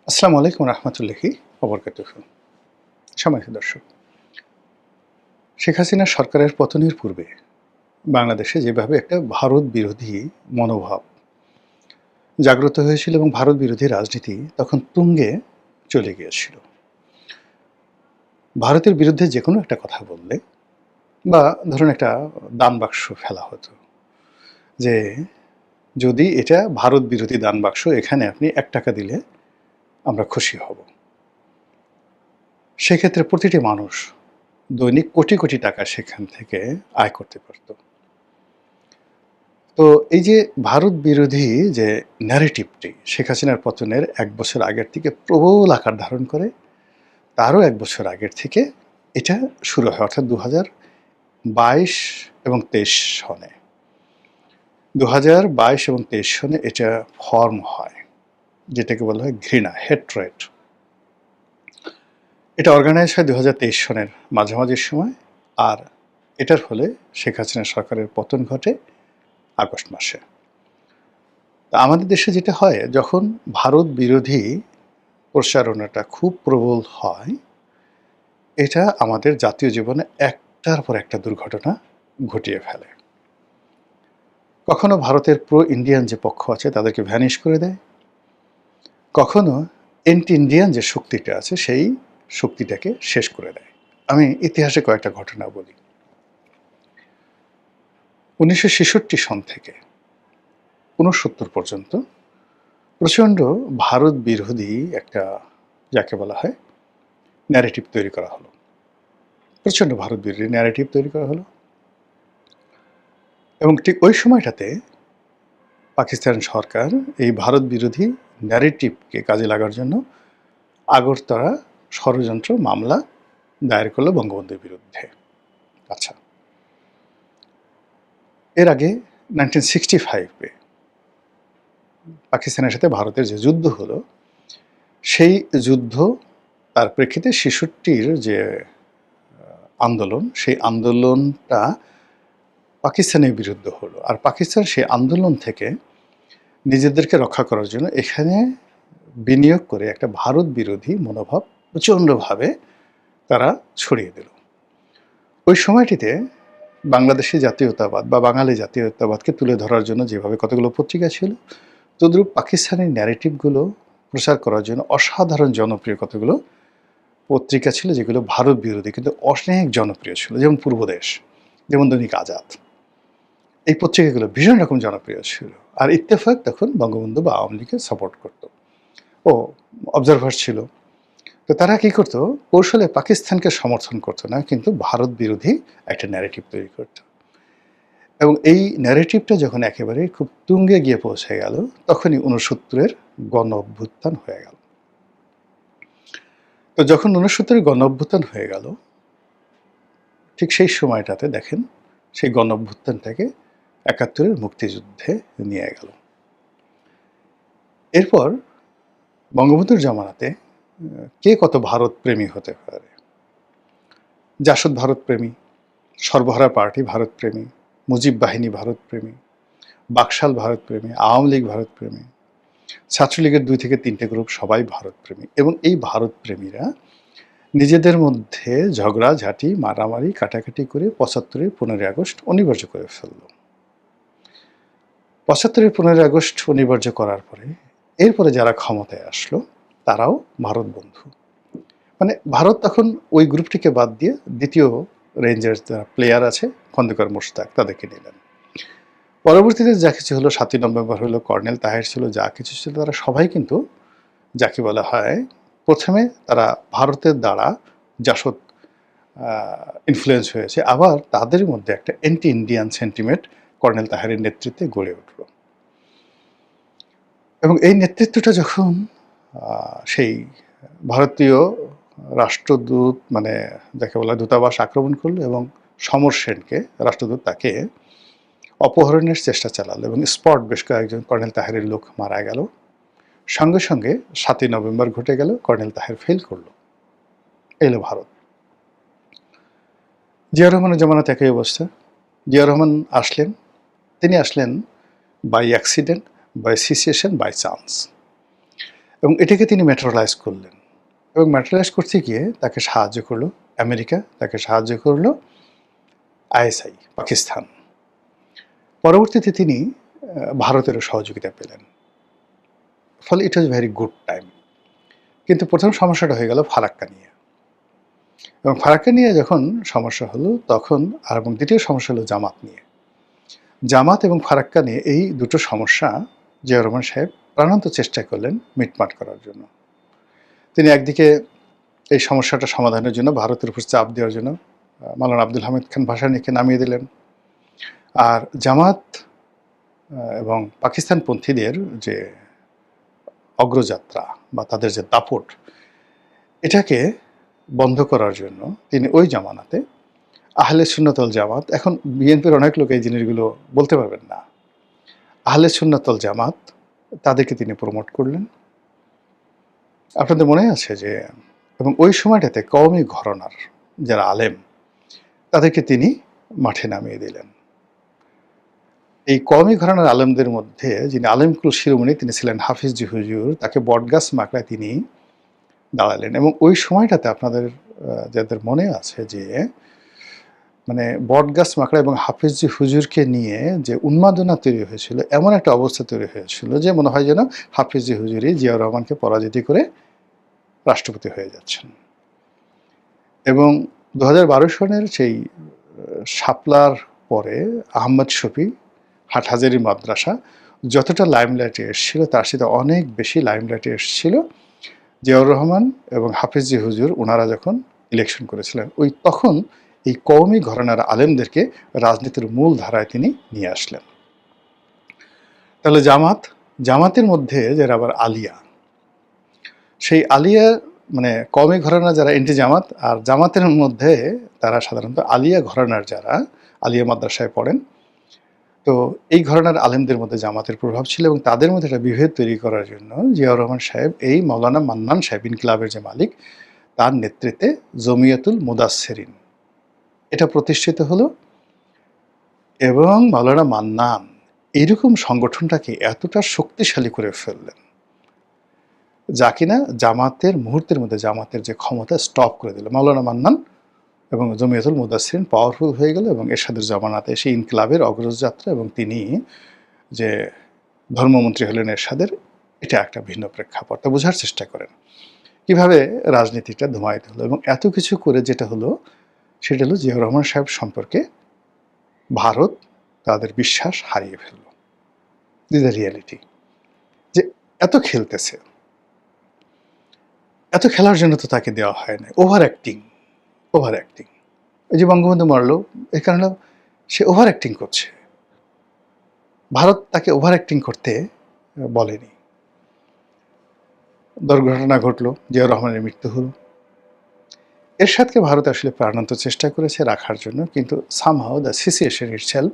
আসসালামু আলাইকুম রহমতুল্লাহি ওবরকাতুহ। সম্মানিত দর্শক, শেখ হাসিনা সরকারের পতনের পূর্বে বাংলাদেশে যেভাবে একটা ভারত বিরোধী মনোভাব জাগ্রত হয়েছিল এবং ভারত বিরোধী রাজনীতি তখন তুঙ্গে চলে গিয়েছিল। ভারতের বিরুদ্ধে যে কোনো একটা কথা বললে বা ধরুন একটা দান বাক্স ফেলা হতো যে যদি এটা ভারত বিরোধী দান বাক্স, এখানে আপনি ১ টাকা দিলে আমরা খুশি হব। সেক্ষেত্রে প্রতিটি মানুষ দৈনিক কোটি কোটি টাকা সেখান থেকে আয় করতে পারত। তো এই যে ভারত বিরোধী যে ন্যারেটিভটি শেখ হাসিনার পতনের ১ বছর আগের থেকে প্রবল আকার ধারণ করে, তারও ১ বছর আগের থেকে এটা শুরু হয়, অর্থাৎ ২০২২ এবং ২৩ সনে ২০২২ এবং ২৩ সনে এটা ফর্ম হয়, যেটাকে বলা হয় ঘৃণা, হেট্রেট। এটা অর্গানাইজ হয় ২০২৩ সনের মাঝামাঝির সময়, আর এটার ফলে শেখ হাসিনা সরকারের পতন ঘটে আগস্ট মাসে। আমাদের দেশে যেটা হয়, যখন ভারত বিরোধী প্রচারণাটা খুব প্রবল হয়, এটা আমাদের জাতীয় জীবনে একটার পর একটা দুর্ঘটনা ঘটিয়ে ফেলে। কখনো ভারতের প্রো ইন্ডিয়ান যে পক্ষ আছে তাদেরকে ভ্যানিশ করে দেয়, কখনো এন্টি ইন্ডিয়ান যে শক্তিটা আছে সেই শক্তিটাকে শেষ করে দেয়। আমি ইতিহাসে কয়েকটা ঘটনা বলি। ১৯৬৬ সন থেকে ৬৯ পর্যন্ত প্রচণ্ড ভারত বিরোধী একটা, যাকে বলা হয়, ন্যারেটিভ তৈরি করা হলো। প্রচণ্ড ভারত বিরোধী ন্যারেটিভ তৈরি করা হলো এবং ঠিক ওই সময়টাতে পাকিস্তান সরকার এই ভারত বিরোধী ন্যারেটিভকে কাজে লাগার জন্য আগরতলা ষড়যন্ত্র মামলা দায়ের করলো বঙ্গবন্ধুর বিরুদ্ধে। আচ্ছা, এর আগে 1965-এ পাকিস্তানের সাথে ভারতের যে যুদ্ধ হলো, সেই যুদ্ধ তার প্রেক্ষিতে ৬৬-র যে আন্দোলন, সেই আন্দোলনটা পাকিস্তানের বিরুদ্ধে হলো। আর পাকিস্তান সেই আন্দোলন থেকে নিজেদেরকে রক্ষা করার জন্য এখানে বিনিয়োগ করে একটা ভারত বিরোধী মনোভাব প্রচণ্ডভাবে তারা ছড়িয়ে দিল। ওই সময়টিতে বাংলাদেশি জাতীয়তাবাদ বা বাঙালি জাতীয়তাবাদকে তুলে ধরার জন্য যেভাবে কতগুলো পত্রিকা ছিল, তদ্রূপ পাকিস্তানি ন্যারেটিভগুলো প্রচার করার জন্য অসাধারণ জনপ্রিয় কতগুলো পত্রিকা ছিল, যেগুলো ভারত বিরোধী কিন্তু অনেক জনপ্রিয় ছিল। যেমন পূর্বদেশ, যেমন দৈনিক আজাদ, এই পত্রিকাগুলো ভীষণ রকম জনপ্রিয় ছিল। আর ইত্তেফাক তখন বঙ্গবন্ধু বা আওয়ামী লীগকে সাপোর্ট করত। ও অবজারভার ছিল। তো তারা কি করতো, কৌশলে পাকিস্তানকে সমর্থন করতো না, কিন্তু ভারত বিরোধী একটা ন্যারেটিভ তৈরি করতো। এবং এই ন্যারেটিভটা যখন একেবারে খুব তুঙ্গে গিয়ে পৌঁছে গেল, তখনই ৬৯-এর গণ অভ্যুত্থান হয়ে গেল। তো যখন ৬৯-এর গণ অভ্যুত্থান হয়ে গেল, ঠিক সেই সময়টাতে দেখেন সেই গণ অভ্যুত্থানটাকে ৭১-এর মুক্তিযুদ্ধে নিয়ে গেল। এরপর বঙ্গবন্ধুর জামানাতে কে কত ভারত প্রেমী হতে পারে? জাসদ ভারতপ্রেমী, সর্বহারা পার্টি ভারতপ্রেমী, মুজিব বাহিনী ভারতপ্রেমী, বাকশাল ভারতপ্রেমী, আওয়ামী লীগ ভারতপ্রেমী, ছাত্রলীগের ২ থেকে ৩টে গ্রুপ সবাই ভারতপ্রেমী। এবং এই ভারতপ্রেমীরা নিজেদের মধ্যে ঝগড়াঝাঁটি, মারামারি, কাটাকাটি করে ৭৫-এর ১৫ই আগস্ট অনিবার্য করে ফেলল। ৭৫-এর ১৫ই আগস্ট অনিবার্য করার পরে এরপরে যারা ক্ষমতায় আসলো তারাও ভারত বন্ধু। মানে ভারত তখন ওই গ্রুপটিকে বাদ দিয়ে দ্বিতীয় রেঞ্জের যারা প্লেয়ার আছে, খন্দকার মোশতাক, তাদেরকে নিলেন। পরবর্তীতে যা কিছু হলো, ৭ই নভেম্বর হলো, কর্নেল তাহের ছিল, যা কিছু ছিল, তারা সবাই কিন্তু যাকে বলা হয়, প্রথমে তারা ভারতের দ্বারা জাসদ ইনফ্লুয়েন্স হয়েছে, আবার তাদের মধ্যে একটা অ্যান্টি ইন্ডিয়ান সেন্টিমেন্ট কর্নেল তাহেরের নেতৃত্বে গড়ে উঠল। এবং এই নেতৃত্বটা যখন সেই ভারতীয় রাষ্ট্রদূত, মানে যাকে বলা দূতাবাস আক্রমণ করলো এবং সমর সেনকে, রাষ্ট্রদূত, তাকে অপহরণের চেষ্টা চালালো এবং স্পট বেশ কয়েকজন কর্নেল তাহেরের লোক মারা গেল। সঙ্গে সঙ্গে ৭ই নভেম্বর ঘটে গেল, কর্নেল তাহের ফেল করলো, এলো ভারত। জিয়া রহমানের জামানাতে একই অবস্থা। জিয়া রহমান আসলেন, তিনি আসলেন by accident, by situation, by chance. এবং এটাকে তিনি ম্যাটেরিয়ালাইজ করলেন এবং ম্যাটেরিয়ালাইজ করতে গিয়ে তাকে সাহায্য করলো আমেরিকা, তাকে সাহায্য করলো আইএসআই পাকিস্তান। পরবর্তীতে তিনি ভারতেরও সহযোগিতা পেলেন, ফলে ইট ওয়াজ ভেরি গুড টাইম। কিন্তু প্রথম সমস্যাটা হয়ে গেল ফারাক্কা নিয়ে, এবং ফারাক্কা নিয়ে যখন সমস্যা হলো তখন এবং দ্বিতীয় সমস্যা হলো জামাত নিয়ে। জামাত এবং ফারাক্কা নিয়ে এই দুটো সমস্যা জিয়াউর রহমান সাহেব প্রাণান্ত চেষ্টা করলেন মিটমাট করার জন্য। তিনি একদিকে এই সমস্যাটা সমাধানের জন্য ভারতের উপর চাপ দেওয়ার জন্য মাওলানা আব্দুল হামিদ খান ভাসানীকে নামিয়ে দিলেন, আর জামাত এবং পাকিস্তানপন্থীদের যে অগ্রযাত্রা বা তাদের যে দাপট, এটাকে বন্ধ করার জন্য তিনি ওই জামানাতে আহলে সুন্নাত ওয়াল জামাত, এখন বিএনপির অনেক লোক এই জিনিসগুলো বলতে পারবেন না, আহলে সুন্নাত ওয়াল জামাত তাদেরকে তিনি প্রমোট করলেন। আপনাদের মনে আছে যে, এবং ওই সময়টাতে কওমি ঘরানার যারা আলেম তাদেরকে তিনি মাঠে নামিয়ে দিলেন। এই কওমি ঘরানার আলেমদের মধ্যে যিনি আলেমকুল শিরোমণি তিনি ছিলেন হাফিজ হুজুর, তাকে বটগাছ মাকড়ায় তিনি দাঁড়ালেন। এবং ওই সময়টাতে আপনাদের যাদের মনে আছে যে মানে বটগাছ মাকড়া এবং হাফিজ হুজুরকে নিয়ে যে উন্মাদনা তৈরি হয়েছিল, এমন একটা অবস্থা তৈরি হয়েছিল যে মনে হয় যেন হাফিজ হুজুরই জিয়াউর রহমানকে পরাজিত করে রাষ্ট্রপতি হয়ে যাচ্ছেন। এবং 2012 সনের সেই শাপলার পরে আহমদ শফি হাটহাজারী মাদ্রাসা যতটা লাইমলাইটে এসেছিল তার সাথে অনেক বেশি লাইমলাইটে এসেছিল জিয়াউর রহমান এবং হাফিজ হুজুর ওনারা যখন ইলেকশন করেছিলেন। ওই তখন এই কওমি ঘরানার আলেমদেরকে রাজনীতির মূল ধারায় তিনি নিয়ে আসলেন। তাহলে জামাতের মধ্যে যারা আবার আলিয়া, সেই আলিয়া মানে কওমি ঘরানা যারা এন্টি জামাত, আর জামাতের মধ্যে তারা সাধারণত আলিয়া ঘরানার যারা আলিয়া মাদ্রাসায় পড়েন, তো এই ঘরানার আলেমদের মধ্যে জামাতের প্রভাব ছিল এবং তাদের মধ্যে একটা বিভেদ তৈরি করার জন্য জিয়াউর রহমান সাহেব এই মাওলানা মান্নান সাহেব ইনকিলাবের যে মালিক, তার নেতৃত্বে জমিয়াতুল মুদাসসিরিন এটা প্রতিষ্ঠিত হলো। এবং মাওলানা মান্নান এইরকম সংগঠনটাকে এতটা শক্তিশালী করে ফেললেন যা কিনা জামাতের মুহূর্তের মধ্যে জামাতের যে ক্ষমতা স্টপ করে দিল। মাওলানা মান্নান এবং জমিয়াতুল মুদাসসিরিন পাওয়ারফুল হয়ে গেল এবং এরশাদের জামানাতে সেই ইনকিলাবের অগ্রযাত্রা এবং তিনি যে ধর্মমন্ত্রী হলেন এরশাদের, এটা একটা ভিন্ন প্রেক্ষাপট। তা বোঝার চেষ্টা করেন কিভাবে রাজনীতিটা ধুমায়িত হলো। এবং এত কিছু করে যেটা হলো সেটা হলো জিয়াউর রহমান সাহেব সম্পর্কে ভারত তাদের বিশ্বাস হারিয়ে ফেলল। দিস দ্য রিয়ালিটি, যে এত খেলতেছে, এত খেলার জন্য তো তাকে দেওয়া হয় না। ওভার অ্যাক্টিং এই যে বঙ্গবন্ধু মারলো, এই কারণে সে ওভার অ্যাক্টিং করছে। ভারত তাকে ওভার অ্যাক্টিং করতে বলেনি। দুর্ঘটনা ঘটলো, জিয়াউর রহমানের মৃত্যু হলো। এরশাদকে ভারত আসলে প্রাণান্ত চেষ্টা করেছে রাখার জন্য, কিন্তু সামহাউ দ্য সিচুয়েশন ইটসেলফ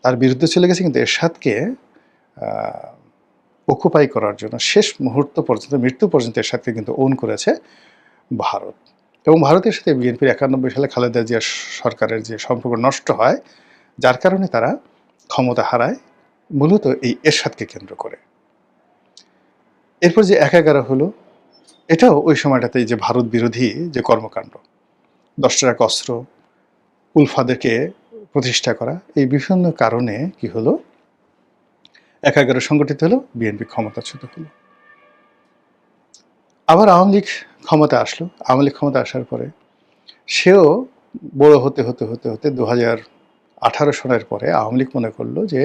তার বিরুদ্ধে চলে গেছে। কিন্তু এরশাদকে অকুপাই করার জন্য শেষ মুহূর্ত পর্যন্ত, মৃত্যু পর্যন্ত এরশাদকে কিন্তু ওন করেছে ভারত। এবং ভারতের সাথে বিএনপির 91 সালে খালেদা জিয়া সরকারের যে সম্পর্ক নষ্ট হয়, যার কারণে তারা ক্ষমতা হারায় মূলত এই এরশাদকে কেন্দ্র করে। এরপর যে 11 হলো, এটাও ওই সময়টাতে যে ভারত বিরোধী যে কর্মকাণ্ড, 10 টাকা অস্ত্র, উলফাদেরকে প্রতিষ্ঠা করা, এই বিভিন্ন কারণে কি হলো, 11 সংগঠিত হলো, বিএনপি ক্ষমতাচ্যুত হলো। আবার আওয়ামী লীগ ক্ষমতা আসলো। আওয়ামী লীগ ক্ষমতা আসার পরে সেও বড় হতে 2018 সনের পরে আওয়ামী লীগ মনে করলো যে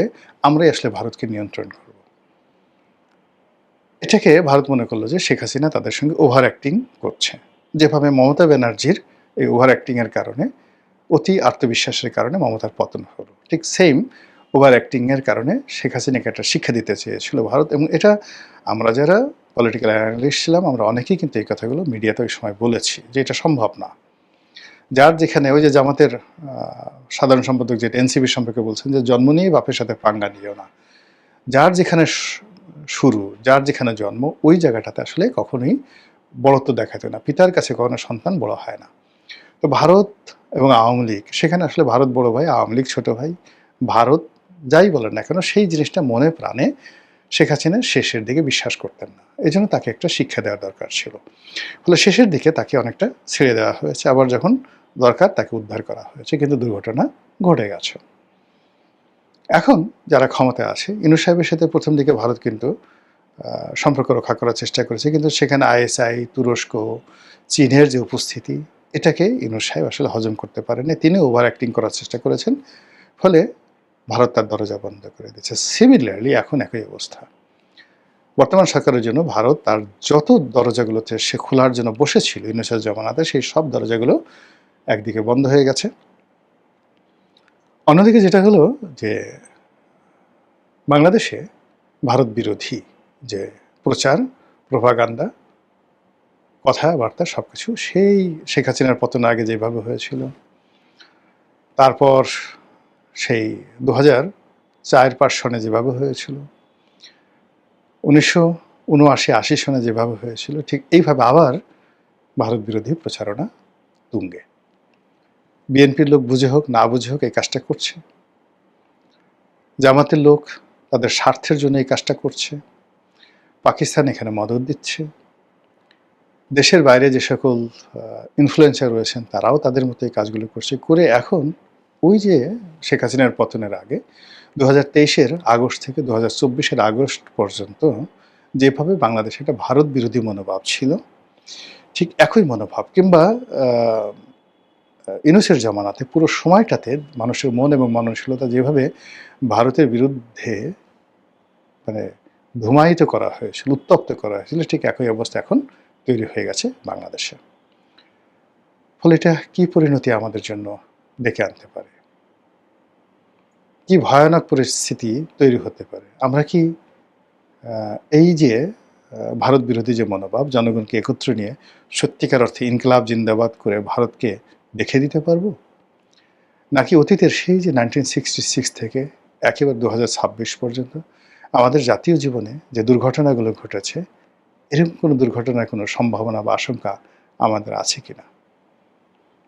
আমরাই আসলে ভারতকে নিয়ন্ত্রণ করব। এটাকে ভারত মনে করলো যে শেখ হাসিনা তাদের সঙ্গে ওভার অ্যাক্টিং করছে। যেভাবে মমতা ব্যানার্জির এই ওভার অ্যাক্টিংয়ের কারণে, অতি আত্মবিশ্বাসের কারণে মমতার পতন হলো, ঠিক সেম ওভার অ্যাক্টিংয়ের কারণে শেখ হাসিনাকে একটা শিক্ষা দিতে চেয়েছিল ভারত। এবং এটা আমরা যারা পলিটিক্যাল অ্যানালিস্ট ছিলাম আমরা অনেকেই কিন্তু এই কথাগুলো মিডিয়াতে ওই সময় বলেছি যে এটা সম্ভব না। যার যেখানে ওই যে জামাতের সাধারণ সম্পাদক যেটা এনসিবির সম্পর্কে বলছেন যে জন্ম নিয়ে বাপের সাথে পাঙ্গা নিও না। যার যেখানে শুরু, যার যেখানে জন্ম, ওই জায়গাটাতে আসলে কখনোই বড়ত্ব দেখাতে না। পিতার কাছে কখনো সন্তান বড় হয় না। তো ভারত এবং আওয়ামী লীগ, সেখানে আসলে ভারত বড় ভাই, আওয়ামী লীগ ছোট ভাই। ভারত যাই বলেন না কেন সেই জিনিসটা মনে প্রাণে শেখ হাসিনা শেষের দিকে বিশ্বাস করতেন না, এই জন্য তাকে একটা শিক্ষা দেওয়ার দরকার ছিল। ফলে শেষের দিকে তাকে অনেকটা ছেড়ে দেওয়া হয়েছে, আবার যখন দরকার তাকে উদ্ধার করা হয়েছে, কিন্তু দুর্ঘটনা ঘটে গেছে। এখন যারা ক্ষমতায় আছে, ইউনূস সাহেবের সাথে প্রথম দিকে ভারত কিন্তু সম্পর্ক রক্ষা করার চেষ্টা করেছে, কিন্তু সেখানে আইএসআই, তুরস্ক, চীনের যে উপস্থিতি, এটাকে ইউনূস সাহেব আসলে হজম করতে পারেনি। তিনি ওভার অ্যাক্টিং করার চেষ্টা করেছেন, ফলে ভারত তার দরজা বন্ধ করে দিয়েছে। সিমিলারলি এখন একই অবস্থা। বর্তমান সরকারের জন্য ভারত তার যত দরজাগুলোতে সে খোলার জন্য বসেছিল ইউনূসের জমানাতে, সেই সব দরজাগুলো একদিকে বন্ধ হয়ে গেছে। অন্যদিকে যেটা হলো যে বাংলাদেশে ভারত বিরোধী যে প্রচার, প্রোপাগান্ডা, কথাবার্তা সবকিছু সেই শেখ হাসিনার পতন আগে যেভাবে হয়েছিল, তারপর সেই 2004-5 সনে যেভাবে হয়েছিল, 1979-80 সনে যেভাবে হয়েছিল, ঠিক এইভাবে আবার ভারত বিরোধী প্রচারণা তুঙ্গে। বিএনপির লোক বুঝে হোক না বুঝে হোক এই কাজটা করছে, জামাতের লোক তাদের স্বার্থের জন্য এই কাজটা করছে, পাকিস্তান এখানে মদদ দিচ্ছে, দেশের বাইরে যে সকল ইনফ্লুয়েন্সার রয়েছেন তারাও তাদের মতো এই কাজগুলো করছে, করে এখন ওই যে শেখ হাসিনার পতনের আগে 2023-এর আগস্ট থেকে 2024-এর আগস্ট পর্যন্ত যেভাবে বাংলাদেশে একটা ভারত বিরোধী মনোভাব ছিল, ঠিক একই মনোভাব, কিংবা ইউনূসের জমানাতে পুরো সময়টাতে মানুষের মন এবং মননশীলতা যেভাবে ভারতের বিরুদ্ধে মানে ধূমায়িত করা হয়েছিল, উত্তপ্ত করা হয়েছিল, ঠিক একই অবস্থা এখন তৈরি হয়ে গেছে বাংলাদেশে। ফলে এটা কী পরিণতি আমাদের জন্য ডেকে আনতে পারে, কি ভয়ানক পরিস্থিতি তৈরি হতে পারে। আমরা কি এই যে ভারত বিরোধী যে মনোভাব, জনগণকে একত্র নিয়ে সত্যিকার অর্থে ইনকলাব জিন্দাবাদ করে ভারতকে দেখে দিতে পারবো, নাকি অতীতের সেই যে 1966 থেকে একেবারে 2026 পর্যন্ত আমাদের জাতীয় জীবনে যে দুর্ঘটনাগুলো ঘটেছে, এরকম কোনো দুর্ঘটনার কোনো সম্ভাবনা বা আশঙ্কা আমাদের আছে কিনা?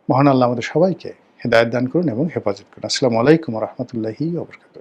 মহান আল্লাহ আমাদের সবাইকে হেদায়েত দান করুন এবং হেফাজত করুন। আসসালামু আলাইকুম ওয়া রাহমাতুল্লাহি ওয়া বারাকাতুহু।